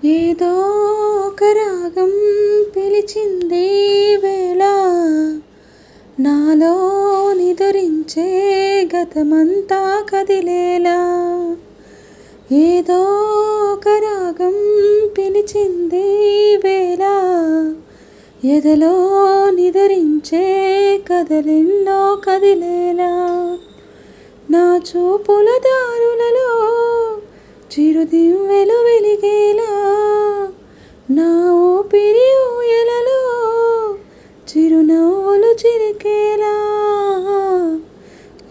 ఏదో ఒక రాగం పిలిచింది వేళ, నాలో నిదురించే గతమంతా కదిలేలా. ఏదో ఒక రాగం పిలిచింది వేళ, ఎదలో నిదురించే కదలెన్నో కదిలేలా. నా చూపుల దారులలో చిరుదివ్వెలు వెలిగేలా, నా ఊపిరి ఊయలలో చిరునవ్వులు చిరికేలా.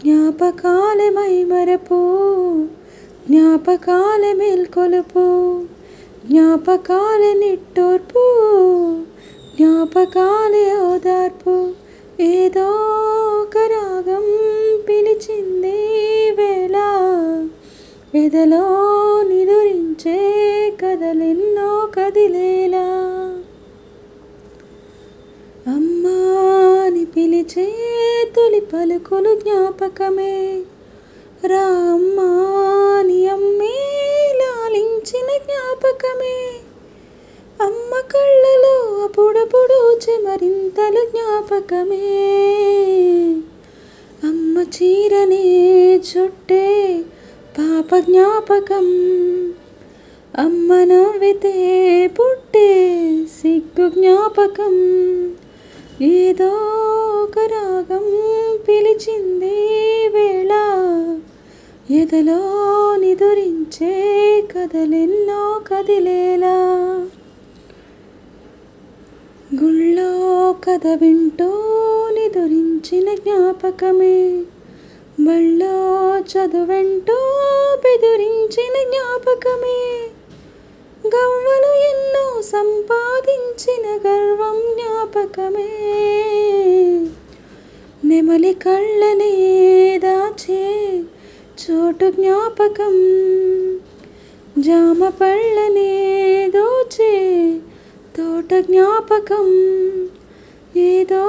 జ్ఞాపకాలే మైమరపు, జ్ఞాపకాలే మేల్కొలుపు, జ్ఞాపకాలే నిట్టూర్పు, జ్ఞాపకాలే ఓదార్పు. ఏదో ఒక రాగం పిలిచింది వేళ, ఎదలో నిదురించే కదలెన్నో కదిలేలా. అమ్మా అని పిలిచే తొలి పలుకులు జ్ఞాపకమే, రా అమ్మా అని అమ్మే లాలించిన జ్ఞాపకమే. అమ్మ కళ్ళలో అప్పుడప్పుడు చెమరింతలు జ్ఞాపకమే. అమ్మ చీరనే చుట్టే పాప జ్ఞాపకం, అమ్మ నవ్వితే పుట్టే సిగ్గు జ్ఞాపకం. ఏదో ఒక రాగం పిలిచింది వేళ, ఎదలో నిదురించే కదలెన్నో కదిలేలా. గుళ్ళో కథ వింటూ నిదురించిన జ్ఞాపకమే, బళ్ళో చదువెంటూ బెదిరించిన జ్ఞాపకమే. గవ్వలు ఎన్నో సంపాదించిన గర్వం జ్ఞాపకమే. నెమలి కళ్ళనే దాచే చోటు జ్ఞాపకం, జామ పళ్ళనే దోచే తోట జ్ఞాపకం. ఏదో